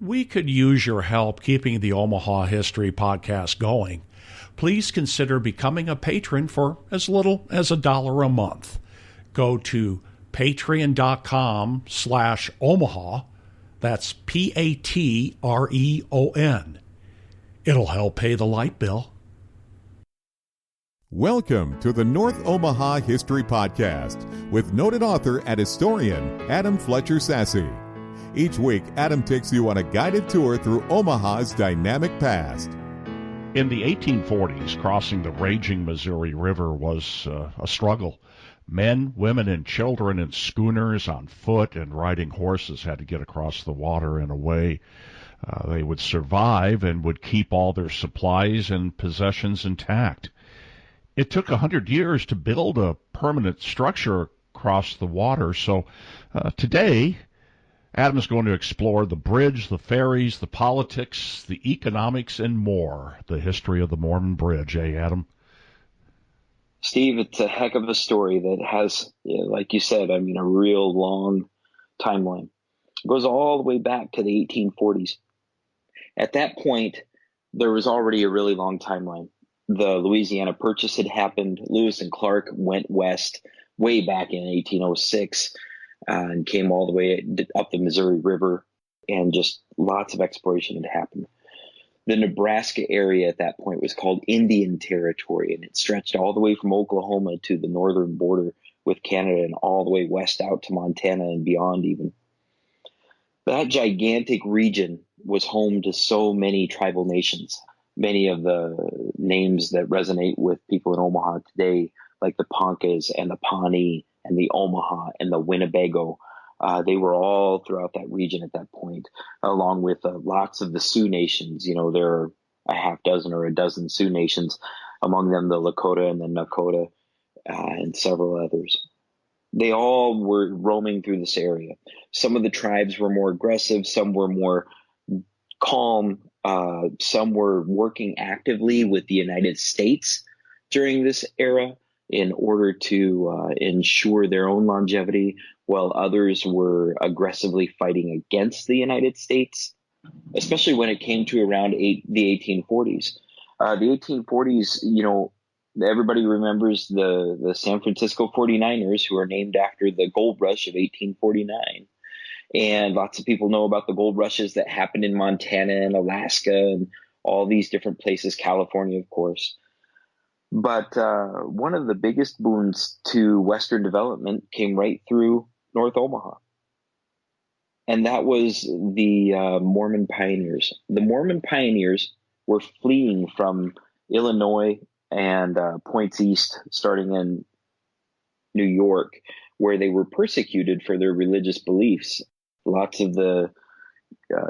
We could use your help keeping the Omaha History Podcast going. Please consider becoming a patron for as little as $1 a month. Go to patreon.com/Omaha. That's Patreon. It'll help pay the light bill. Welcome to the North Omaha History Podcast with noted author and historian Adam Fletcher Sassy. Each week, Adam takes you on a guided tour through Omaha's dynamic past. In the 1840s, crossing the raging Missouri River was a struggle. Men, women, and children in schooners on foot and riding horses had to get across the water in a way they would survive and would keep all their supplies and possessions intact. It took 100 years to build a permanent structure across the water, so today Adam is going to explore the bridge, the ferries, the politics, the economics, and more. The history of the Mormon Bridge, eh, Adam? Steve, it's a heck of a story that has, like you said, a real long timeline. It goes all the way back to the 1840s. At that point, there was already a really long timeline. The Louisiana Purchase had happened. Lewis and Clark went west way back in 1806. And came all the way up the Missouri River, and just lots of exploration had happened. The Nebraska area at that point was called Indian Territory, and it stretched all the way from Oklahoma to the northern border with Canada and all the way west out to Montana and beyond even. That gigantic region was home to so many tribal nations. Many of the names that resonate with people in Omaha today, like the Poncas and the Pawnee and the Omaha and the Winnebago. They were all throughout that region at that point, along with lots of the Sioux nations. There are a half dozen or a dozen Sioux nations, among them the Lakota and the Nakota and several others. They all were roaming through this area. Some of the tribes were more aggressive, some were more calm, some were working actively with the United States during this era in order to ensure their own longevity, while others were aggressively fighting against the United States, especially when it came to around the 1840s. The 1840s, everybody remembers the San Francisco 49ers, who are named after the gold rush of 1849. And lots of people know about the gold rushes that happened in Montana and Alaska and all these different places, California, of course. But one of the biggest boons to Western development came right through North Omaha. And that was the Mormon pioneers. The Mormon pioneers were fleeing from Illinois and points east, starting in New York, where they were persecuted for their religious beliefs. Lots of the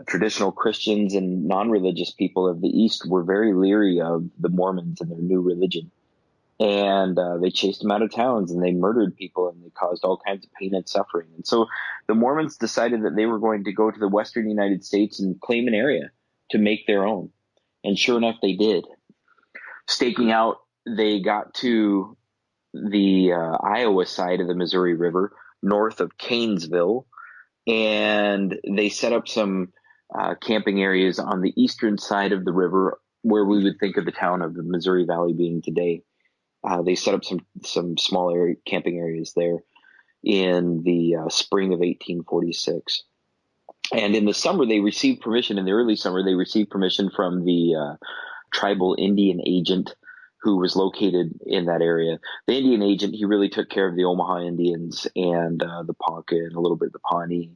traditional Christians and non-religious people of the East were very leery of the Mormons and their new religion. And they chased them out of towns, and they murdered people, and they caused all kinds of pain and suffering. And so the Mormons decided that they were going to go to the western United States and claim an area to make their own. And sure enough, they did. Staking out, they got to the Iowa side of the Missouri River, north of Canesville, and they set up some camping areas on the eastern side of the river, where we would think of the town of the Missouri Valley being today. They set up some small camping areas there in the spring of 1846. And in the summer, they received permission. In the early summer, they received permission from the tribal Indian agent who was located in that area. The Indian agent, he really took care of the Omaha Indians and the Ponca and a little bit of the Pawnee.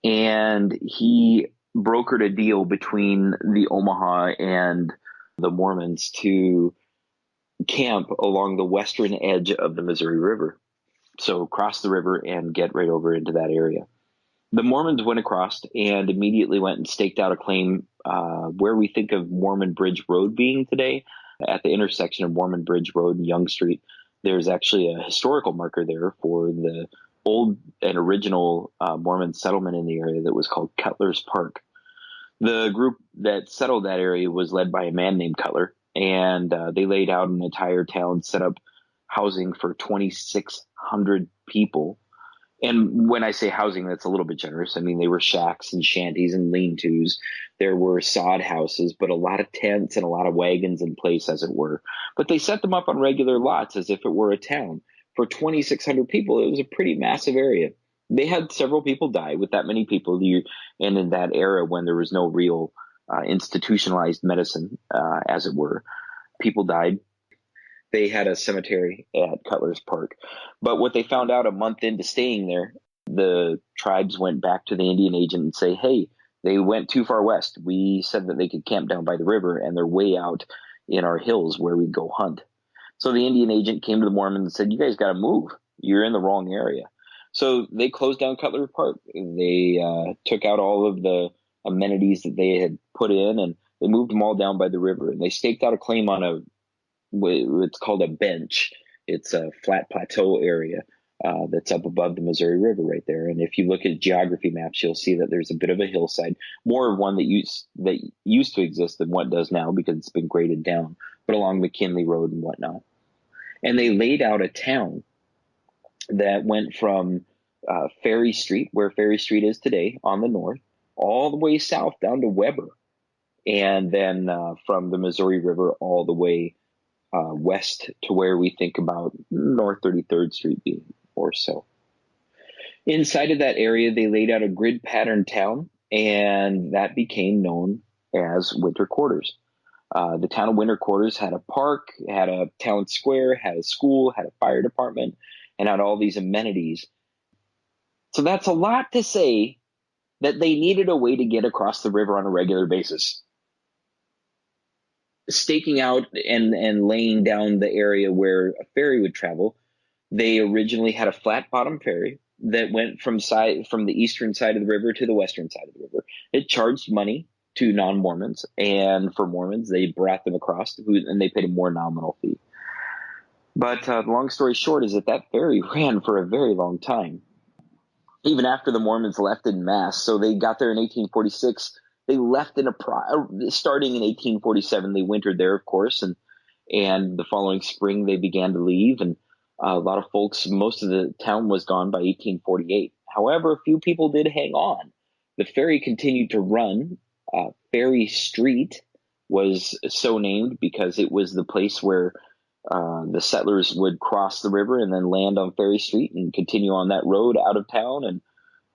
And he brokered a deal between the Omaha and the Mormons to camp along the western edge of the Missouri River. So cross the river and get right over into that area. The Mormons went across and immediately went and staked out a claim where we think of Mormon Bridge Road being today. At the intersection of Mormon Bridge Road and Young Street, there's actually a historical marker there for the old and original Mormon settlement in the area that was called Cutler's Park. The group that settled that area was led by a man named Cutler, and they laid out an entire town, set up housing for 2,600 people, And when I say housing, that's a little bit generous. I mean, they were shacks and shanties and lean-tos. There were sod houses, but a lot of tents and a lot of wagons in place, as it were. But they set them up on regular lots as if it were a town. For 2,600 people, it was a pretty massive area. They had several people die with that many people. And in that era when there was no real institutionalized medicine, as it were, people died. They had a cemetery at Cutler's Park. But what they found out a month into staying there, the tribes went back to the Indian agent and say, hey, they went too far west. We said that they could camp down by the river, and they're way out in our hills where we go hunt. So the Indian agent came to the Mormons and said, you guys got to move. You're in the wrong area. So they closed down Cutler Park. They took out all of the amenities that they had put in, and they moved them all down by the river. And they staked out a claim on what's called a bench. It's a flat plateau area that's up above the Missouri River right there. And if you look at geography maps, you'll see that there's a bit of a hillside, more of one that used to exist than what does now because it's been graded down, but along McKinley Road and whatnot. And they laid out a town that went from Ferry Street, where Ferry Street is today on the north, all the way south down to Weber. And then from the Missouri River all the way west to where we think about North 33rd Street being or so. Inside of that area, they laid out a grid pattern town, and that became known as winter quarters. The town of Winter Quarters had a park, had a town square, had a school, had a fire department, and had all these amenities. So that's a lot to say that they needed a way to get across the river on a regular basis. Staking out and laying down the area where a ferry would travel, they originally had a flat bottom ferry that went from the eastern side of the river to the western side of the river. It charged money to non-Mormons, and for Mormons, they brought them across, and they paid a more nominal fee. But the long story short is that ferry ran for a very long time, even after the Mormons left en masse. So they got there in 1846. They left starting in 1847. They wintered there, of course, and the following spring they began to leave, and a lot of folks, most of the town was gone by 1848. However, a few people did hang on. The ferry continued to run. Ferry Street was so named because it was the place where the settlers would cross the river and then land on Ferry Street and continue on that road out of town and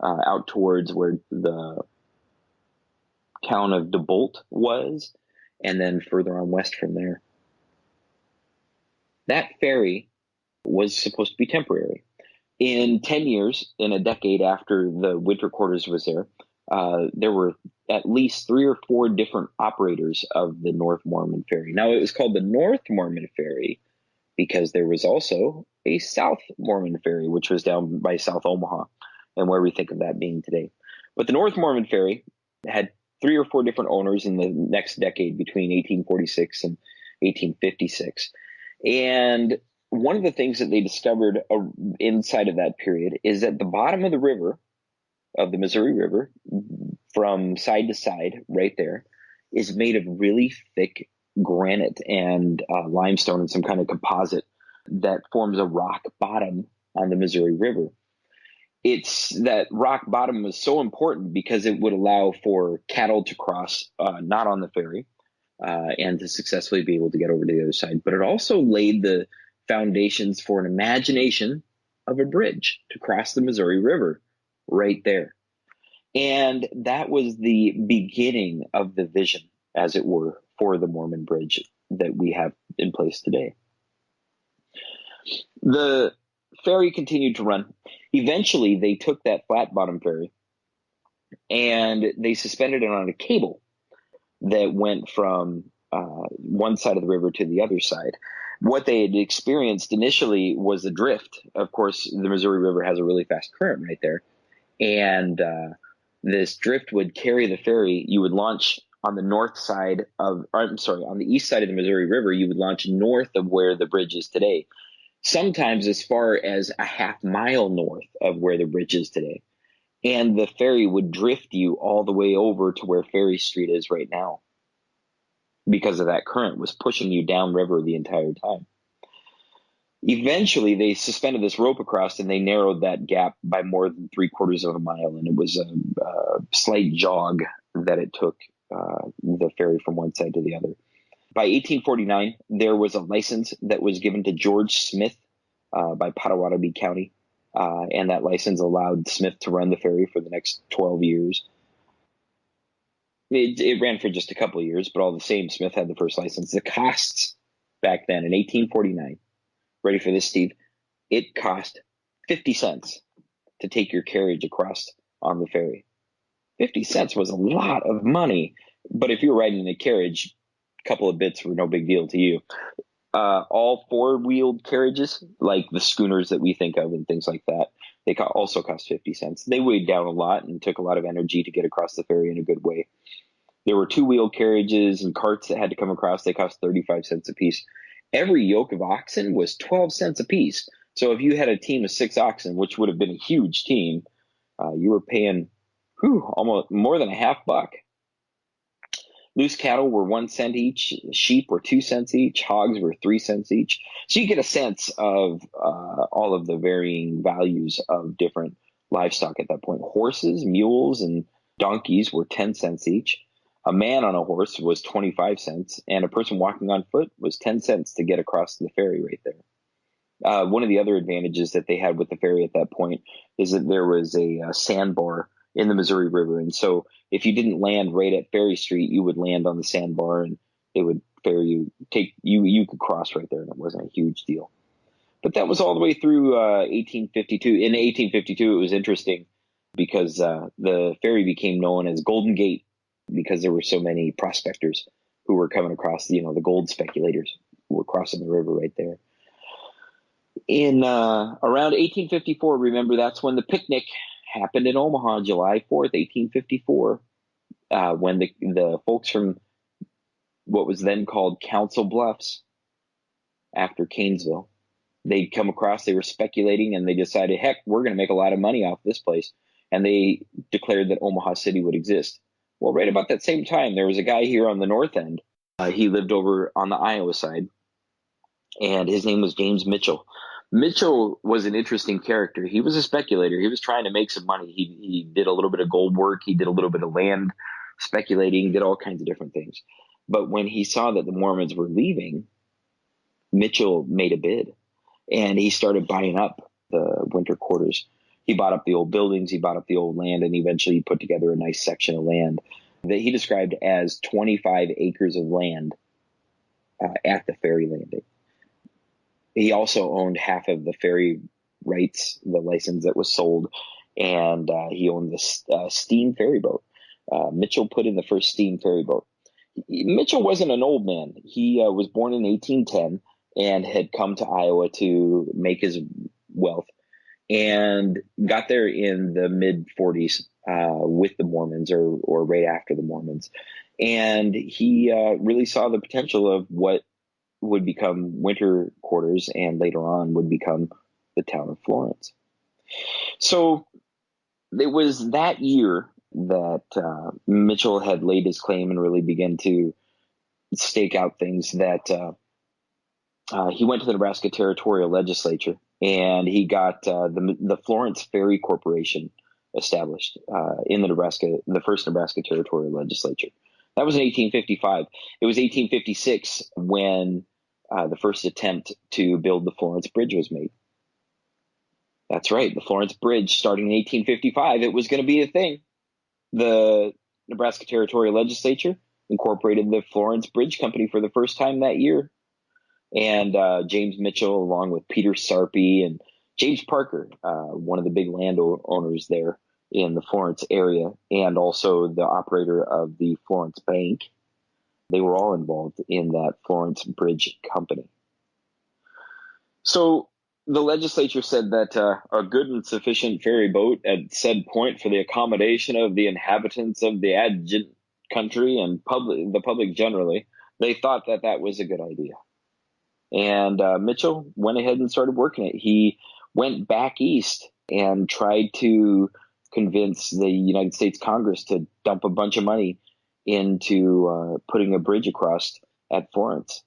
out towards where the town of DeBolt was, and then further on west from there. That ferry was supposed to be temporary. In 10 years, in a decade after the winter quarters was there were at least 3 or 4 different operators of the North Mormon Ferry. Now, it was called the North Mormon Ferry because there was also a South Mormon Ferry, which was down by South Omaha and where we think of that being today. But the North Mormon Ferry had 3 or 4 different owners in the next decade between 1846 and 1856. And one of the things that they discovered inside of that period is that the bottom of the river, of the Missouri River, from side to side right there, is made of really thick granite and limestone and some kind of composite that forms a rock bottom on the Missouri River. It's that rock bottom was so important because it would allow for cattle to cross, not on the ferry, and to successfully be able to get over to the other side. But it also laid the foundations for an imagination of a bridge to cross the Missouri River right there. And that was the beginning of the vision, as it were, for the Mormon Bridge that we have in place today. The ferry continued to run. Eventually, they took that flat bottom ferry and they suspended it on a cable that went from one side of the river to the other side. What they had experienced initially was a drift. Of course, the Missouri River has a really fast current right there. And this drift would carry the ferry. You would launch on the on the east side of the Missouri River. You would launch north of where the bridge is today, sometimes as far as a half mile north of where the bridge is today. And the ferry would drift you all the way over to where Ferry Street is right now, because of that current was pushing you downriver the entire time. Eventually, they suspended this rope across, and they narrowed that gap by more than 3/4 of a mile. And it was a slight jog that it took the ferry from one side to the other. By 1849, there was a license that was given to George Smith by Potawatomi County, and that license allowed Smith to run the ferry for the next 12 years. It ran for just a couple of years, but all the same, Smith had the first license. The costs back then in 1849, ready for this, Steve? It cost 50 cents to take your carriage across on the ferry. 50 cents was a lot of money, but if you were riding in a carriage, a couple of bits were no big deal to you. All four-wheeled carriages, like the schooners that we think of and things like that, they also cost 50 cents. They weighed down a lot and took a lot of energy to get across the ferry in a good way. There were two-wheeled carriages and carts that had to come across. They cost 35 cents a piece. Every yoke of oxen was 12 cents a piece. So if you had a team of 6 oxen, which would have been a huge team, you were paying almost more than a half buck. Loose cattle were 1 cent each. Sheep were 2 cents each. Hogs were 3 cents each. So you get a sense of all of the varying values of different livestock at that point. Horses, mules, and donkeys were 10 cents each. A man on a horse was 25 cents, and a person walking on foot was 10 cents to get across the ferry right there. One of the other advantages that they had with the ferry at that point is that there was a sandbar in the Missouri River. And so if you didn't land right at Ferry Street, you would land on the sandbar and it would ferry you, you could cross right there, and it wasn't a huge deal. But that was all the way through 1852. In 1852, it was interesting because the ferry became known as Golden Gate because there were so many prospectors who were coming across, the gold speculators who were crossing the river right there. In around 1854, remember, that's when the picnic happened in Omaha, July 4th, 1854, when the folks from what was then called Council Bluffs, after Canesville, they'd come across, they were speculating, and they decided, heck, we're going to make a lot of money off this place. And they declared that Omaha City would exist. Well, right about that same time, there was a guy here on the north end. He lived over on the Iowa side, and his name was James Mitchell. Mitchell was an interesting character. He was a speculator. He was trying to make some money. He did a little bit of gold work. He did a little bit of land speculating, did all kinds of different things. But when he saw that the Mormons were leaving, Mitchell made a bid, and he started buying up the winter quarters. He bought up the old buildings, he bought up the old land, and eventually he put together a nice section of land that he described as 25 acres of land at the ferry landing. He also owned half of the ferry rights, the license that was sold, and he owned the steam ferry boat. Mitchell put in the first steam ferry boat. Mitchell wasn't an old man. He was born in 1810 and had come to Iowa to make his wealth, and got there in the mid-40s with the Mormons or right after the Mormons. And he really saw the potential of what would become winter quarters and later on would become the town of Florence. So it was that year that Mitchell had laid his claim and really began to stake out things that he went to the Nebraska Territorial Legislature, and he got the Florence Ferry Corporation established in the first Nebraska Territorial Legislature. That was in 1855. It was 1856 when the first attempt to build the Florence Bridge was made. That's right, the Florence Bridge, starting in 1855, it was going to be a thing. The Nebraska Territorial Legislature incorporated the Florence Bridge Company for the first time that year. And James Mitchell, along with Peter Sarpy and James Parker, one of the big landowners there in the Florence area, and also the operator of the Florence Bank, they were all involved in that Florence Bridge Company. So the legislature said that a good and sufficient ferry boat at said point for the accommodation of the inhabitants of the adjacent country and the public generally, they thought that that was a good idea. And Mitchell went ahead and started working it. He went back east and tried to convince the United States Congress to dump a bunch of money into putting a bridge across at Florence.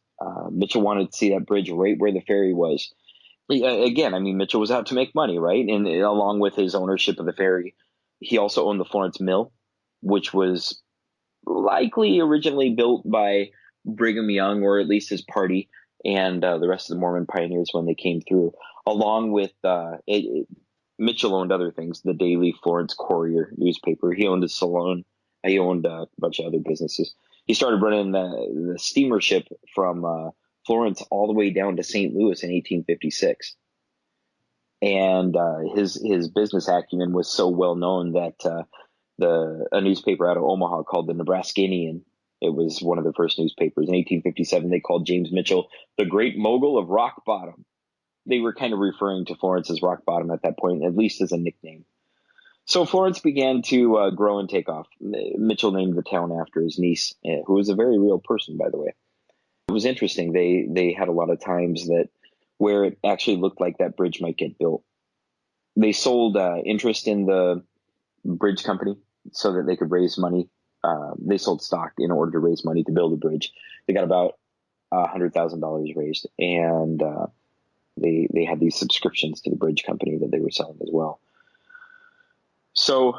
Mitchell wanted to see that bridge right where the ferry was. Again, I mean, Mitchell was out to make money, right? And along with his ownership of the ferry, he also owned the Florence Mill, which was likely originally built by Brigham Young, or at least his party, and the rest of the Mormon pioneers when they came through. Along with Mitchell owned other things, the Daily Florence Courier newspaper. He owned a salon. He owned a bunch of other businesses. He started running the steamer ship from Florence all the way down to St. Louis in 1856. And his business acumen was so well known that a newspaper out of Omaha called the Nebraskanian, it was one of the first newspapers. In 1857, they called James Mitchell the great mogul of rock bottom. They were kind of referring to Florence as rock bottom at that point, at least as a nickname. So Florence began to grow and take off. Mitchell named the town after his niece, who was a very real person, by the way. It was interesting. They had a lot of times that where it actually looked like that bridge might get built. They sold interest in the bridge company so that they could raise money. They sold stock in order to raise money to build a bridge. They got about $100,000 raised, and they had these subscriptions to the bridge company that they were selling as well. So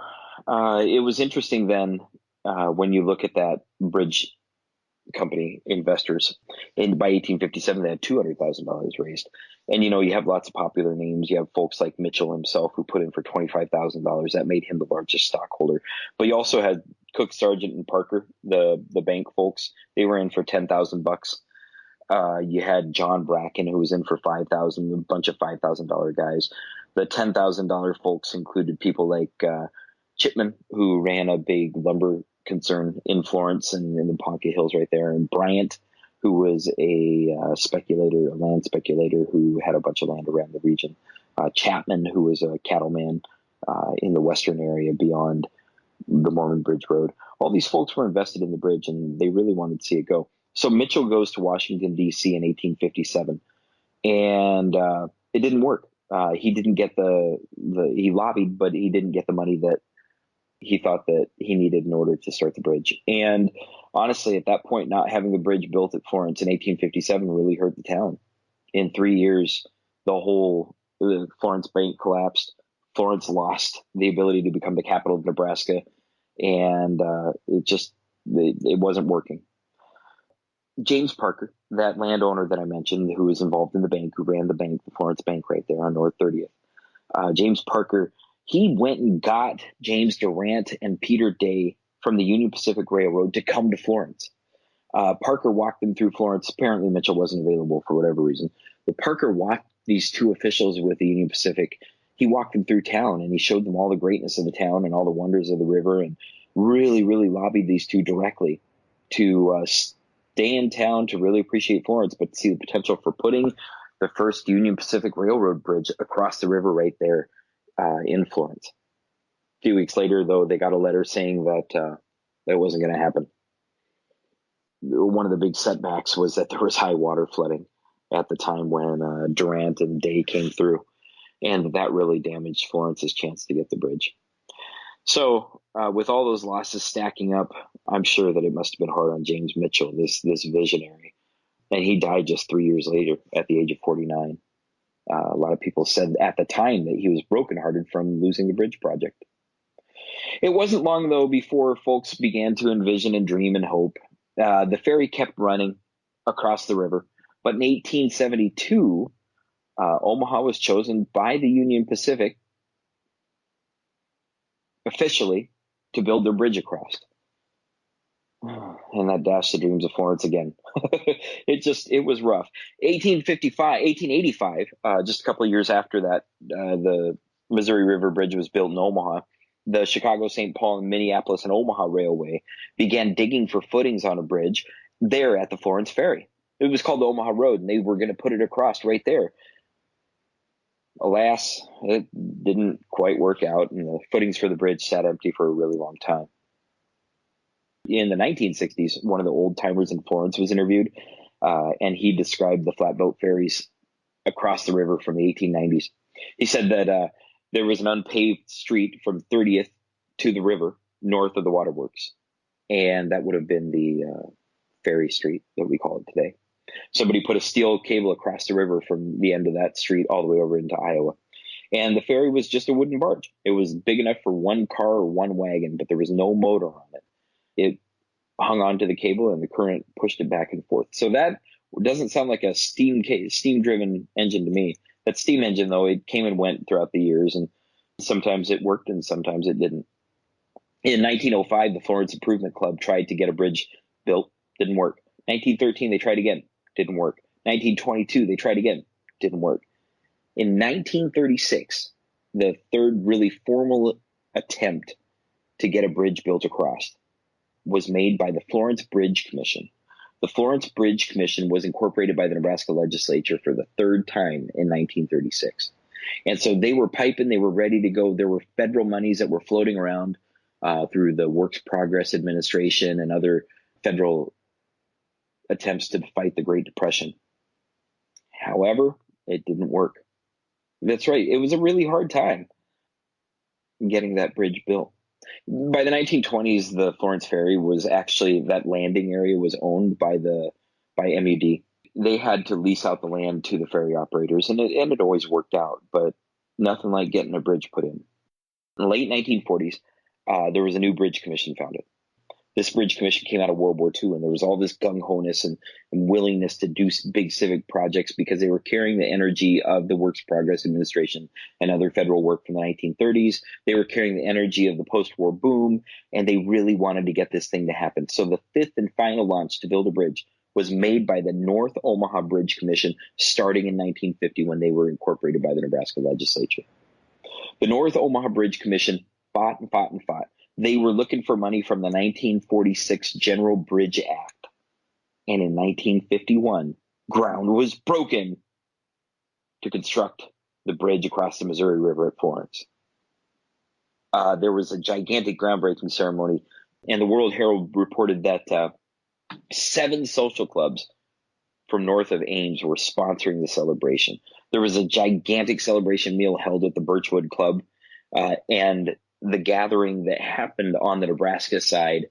it was interesting then when you look at that bridge company investors. And by 1857, they had $200,000 raised. And, you have lots of popular names. You have folks like Mitchell himself who put in for $25,000. That made him the largest stockholder. But you also had Cook, Sargent, and Parker, the bank folks. They were in for $10,000. You had John Bracken, who was in for $5,000, a bunch of $5,000 guys. The $10,000 folks included people like Chipman, who ran a big lumber concern in Florence and in the Ponca Hills right there, and Bryant, who was a land speculator who had a bunch of land around the region. Chapman, who was a cattleman in the western area beyond the Mormon Bridge Road. All these folks were invested in the bridge, and they really wanted to see it go. So Mitchell goes to Washington, D.C. in 1857, and it didn't work. He didn't get he lobbied, but he didn't get the money that he thought that he needed in order to start the bridge. And honestly, at that point, not having the bridge built at Florence in 1857 really hurt the town. In 3 years, the Florence Bank collapsed. Florence lost the ability to become the capital of Nebraska, and it wasn't working. James Parker, that landowner that I mentioned, who was involved in the bank, who ran the bank, the Florence Bank right there on North 30th, James Parker, he went and got James Durant and Peter Day from the Union Pacific Railroad to come to Florence. Parker walked them through Florence. Apparently Mitchell wasn't available for whatever reason. But Parker walked these two officials with the Union Pacific. He walked them through town, and he showed them all the greatness of the town and all the wonders of the river, and really, really lobbied these two directly to stay in town, to really appreciate Florence, but to see the potential for putting the first Union Pacific Railroad bridge across the river right there in Florence. A few weeks later, though, they got a letter saying that that wasn't going to happen. One of the big setbacks was that there was high water flooding at the time when Durant and Day came through, and that really damaged Florence's chance to get the bridge. So with all those losses stacking up, I'm sure that it must have been hard on James Mitchell, this visionary. And he died just 3 years later at the age of 49. A lot of people said at the time that he was brokenhearted from losing the bridge project. It wasn't long, though, before folks began to envision and dream and hope. The ferry kept running across the river. But in 1872, Omaha was chosen by the Union Pacific officially to build their bridge across. And that dashed the dreams of Florence again. It was rough. 1885, just a couple of years after that, the Missouri River Bridge was built in Omaha. The Chicago, St. Paul, and Minneapolis and Omaha Railway began digging for footings on a bridge there at the Florence Ferry. It was called the Omaha Road, and they were going to put it across right there. Alas, it didn't quite work out, and the footings for the bridge sat empty for a really long time. In the 1960s, one of the old timers in Florence was interviewed, and he described the flatboat ferries across the river from the 1890s. He said that there was an unpaved street from 30th to the river north of the waterworks, and that would have been the ferry street that we call it today. Somebody put a steel cable across the river from the end of that street all the way over into Iowa. And the ferry was just a wooden barge. It was big enough for one car or one wagon, but there was no motor on it. It hung onto the cable and the current pushed it back and forth. So that doesn't sound like a steam-driven engine to me. That steam engine, though, it came and went throughout the years, and sometimes it worked and sometimes it didn't. In 1905, the Florence Improvement Club tried to get a bridge built. Didn't work. 1913, they tried again. Didn't work. 1922, they tried again. Didn't work. In 1936, the third really formal attempt to get a bridge built across was made by the Florence Bridge Commission. The Florence Bridge Commission was incorporated by the Nebraska legislature for the third time in 1936. And so they were piping, they were ready to go. There were federal monies that were floating around through the Works Progress Administration and other federal attempts to fight the Great Depression. However, it didn't work. That's right. It was a really hard time getting that bridge built. By the 1920s, the Florence Ferry was actually, that landing area was owned by MUD. They had to lease out the land to the ferry operators, and it always worked out, but nothing like getting a bridge put in. In the late 1940s, there was a new bridge commission founded. This bridge commission came out of World War II, and there was all this gung-ho-ness and willingness to do big civic projects because they were carrying the energy of the Works Progress Administration and other federal work from the 1930s. They were carrying the energy of the post-war boom, and they really wanted to get this thing to happen. So the fifth and final launch to build a bridge was made by the North Omaha Bridge Commission starting in 1950 when they were incorporated by the Nebraska legislature. The North Omaha Bridge Commission fought and fought and fought. They were looking for money from the 1946 General Bridge Act. And in 1951, ground was broken to construct the bridge across the Missouri River at Florence. There was a gigantic groundbreaking ceremony, and the World Herald reported that 7 social clubs from north of Ames were sponsoring the celebration. There was a gigantic celebration meal held at the Birchwood Club, and the gathering that happened on the Nebraska side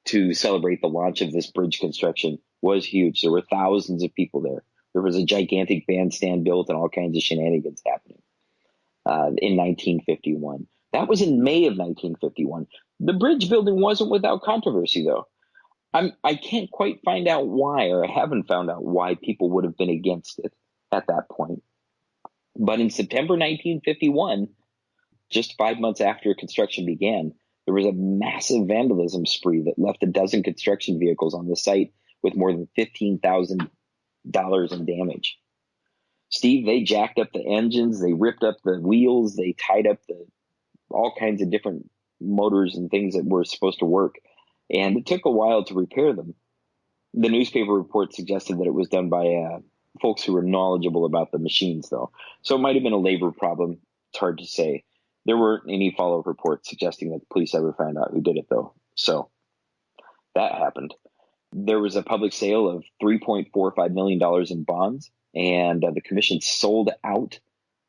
to celebrate the launch of this bridge construction was huge. There were thousands of people there. There was a gigantic bandstand built and all kinds of shenanigans happening in 1951. That was in May of 1951. The bridge building wasn't without controversy, though. I can't quite find out why, or I haven't found out why people would have been against it at that point. But in September 1951, just 5 months after construction began, there was a massive vandalism spree that left a dozen construction vehicles on the site with more than $15,000 in damage. Steve, they jacked up the engines, they ripped up the wheels, they tied up all kinds of different motors and things that were supposed to work. And it took a while to repair them. The newspaper report suggested that it was done by folks who were knowledgeable about the machines, though. So it might have been a labor problem. It's hard to say. There weren't any follow-up reports suggesting that the police ever found out who did it, though. So that happened. There was a public sale of $3.45 million in bonds, and the commission sold out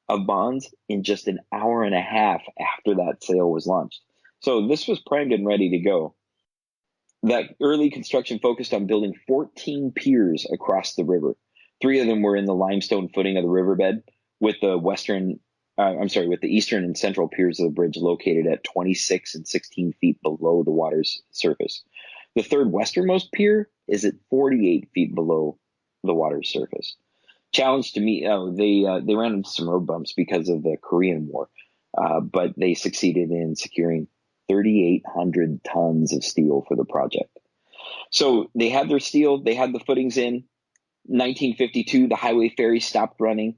of bonds in just an hour and a half after that sale was launched. So this was primed and ready to go. That early construction focused on building 14 piers across the river. 3 of them were in the limestone footing of the riverbed, with the eastern and central piers of the bridge located at 26 and 16 feet below the water's surface. The third westernmost pier is at 48 feet below the water's surface. Challenge to meet, they ran into some road bumps because of the Korean War, but they succeeded in securing 3,800 tons of steel for the project. So they had their steel, they had the footings in. 1952, the highway ferry stopped running.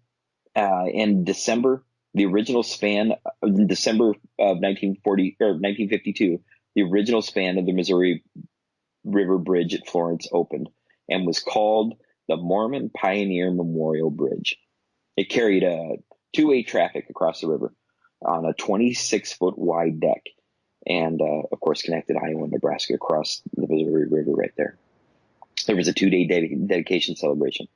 In December, the original span in December of 1952, the original span of the Missouri River Bridge at Florence opened and was called the Mormon Pioneer Memorial Bridge. It carried a 2-way traffic across the river on a 26-foot wide deck, and of course connected Iowa and Nebraska across the Missouri River right there. There was a 2-day dedication celebration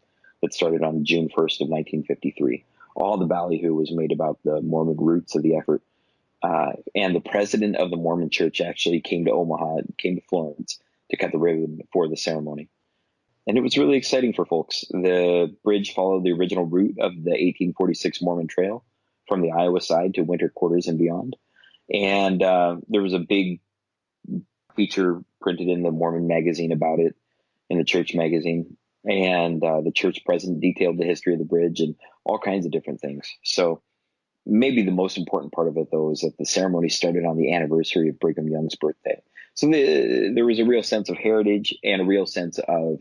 that started on June 1st of 1953. All the ballyhoo was made about the Mormon roots of the effort. And the president of the Mormon church actually came to Florence to cut the ribbon for the ceremony. And it was really exciting for folks. The bridge followed the original route of the 1846 Mormon Trail from the Iowa side to winter quarters and beyond. And there was a big feature printed in the Mormon magazine about it, in the church magazine. And the church president detailed the history of the bridge and all kinds of different things. So maybe the most important part of it, though, is that the ceremony started on the anniversary of Brigham Young's birthday. So there was a real sense of heritage and a real sense of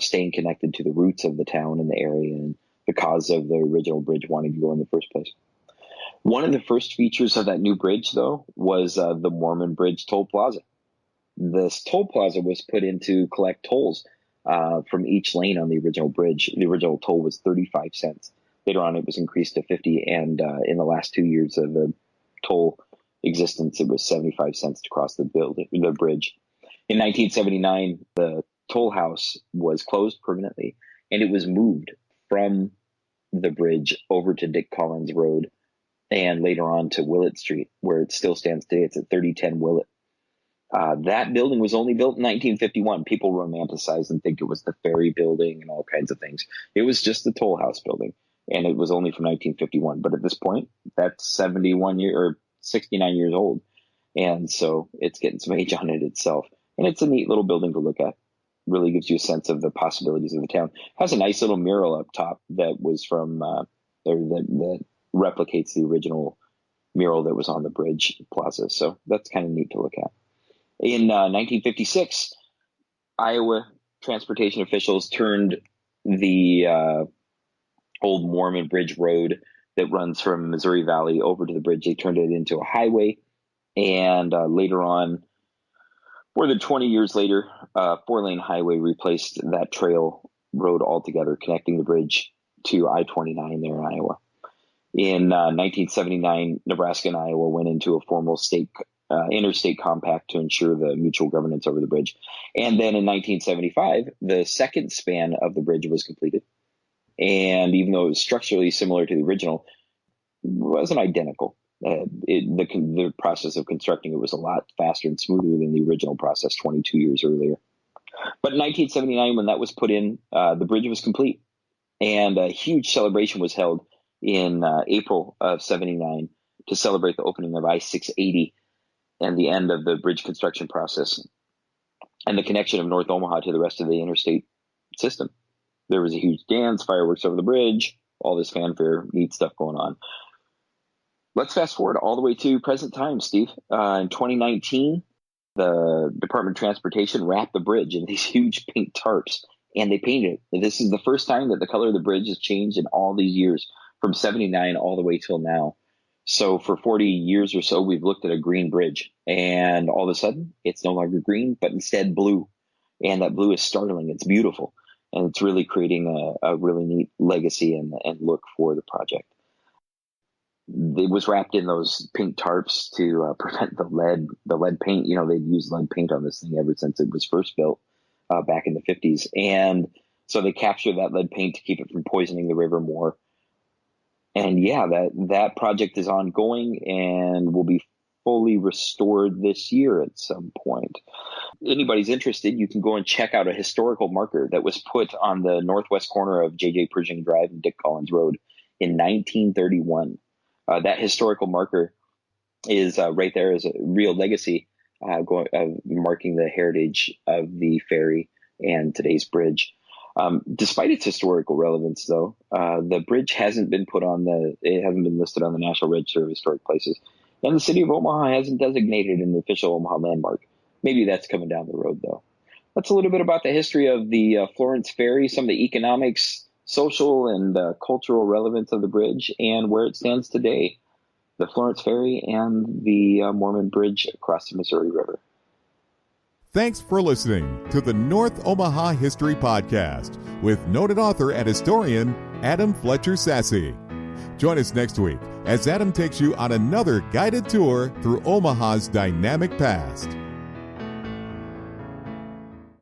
staying connected to the roots of the town and the area and the cause of the original bridge wanting to go in the first place. One of the first features of that new bridge, though, was the Mormon Bridge toll plaza. This toll plaza was put in to collect tolls from each lane on the original bridge. The original toll was 35 cents. Later on, it was increased to 50, and in the last 2 years of the toll existence, it was 75 cents to cross the bridge. In 1979, the toll house was closed permanently, and it was moved from the bridge over to Dick Collins Road and later on to Willett Street, where it still stands today. It's at 3010 Willett. That building was only built in 1951. People romanticize and think it was the ferry building and all kinds of things. It was just the toll house building, and it was only from 1951. But at this point, that's 69 years old, and so it's getting some age on it itself. And it's a neat little building to look at. Really gives you a sense of the possibilities of the town. Has a nice little mural up top that was from that replicates the original mural that was on the bridge plaza. So that's kind of neat to look at. In 1956, Iowa transportation officials turned the old Mormon Bridge Road that runs from Missouri Valley over to the bridge. They turned it into a highway, and later on, more than 20 years later, a 4-lane highway replaced that trail road altogether, connecting the bridge to I-29 there in Iowa. In 1979, Nebraska and Iowa went into a formal interstate compact to ensure the mutual governance over the bridge. And then in 1975, the second span of the bridge was completed. And even though it was structurally similar to the original, it wasn't identical. The process of constructing it was a lot faster and smoother than the original process 22 years earlier. But in 1979, when that was put in, the bridge was complete. And a huge celebration was held in April of 79 to celebrate the opening of I-680 and the end of the bridge construction process and the connection of North Omaha to the rest of the interstate system. There was a huge dance, fireworks over the bridge, all this fanfare, neat stuff going on. Let's fast forward all the way to present time, Steve. In 2019, the Department of Transportation wrapped the bridge in these huge pink tarps, and they painted it. This is the first time that the color of the bridge has changed in all these years, from 79 all the way till now. So for 40 years or so, we've looked at a green bridge, and all of a sudden, it's no longer green, but instead blue. And that blue is startling. It's beautiful, and it's really creating a really neat legacy and look for the project. It was wrapped in those pink tarps to prevent the lead paint. You know, they'd used lead paint on this thing ever since it was first built back in the 50s. And so they captured that lead paint to keep it from poisoning the river more. And yeah, that project is ongoing and will be fully restored this year at some point. Anybody's interested, you can go and check out a historical marker that was put on the northwest corner of J.J. Pershing Drive and Dick Collins Road in 1931. That historical marker is right there as a real legacy, marking the heritage of the ferry and today's bridge. Despite its historical relevance, though, the bridge hasn't been listed on the National Register of Historic Places, and the city of Omaha hasn't designated an official Omaha landmark. Maybe that's coming down the road, though. That's a little bit about the history of the Florence Ferry, some of the economics, social, and cultural relevance of the bridge, and where it stands today, the Florence Ferry and the Mormon Bridge across the Missouri River. Thanks for listening to the North Omaha History Podcast with noted author and historian Adam Fletcher Sasse. Join us next week as Adam takes you on another guided tour through Omaha's dynamic past.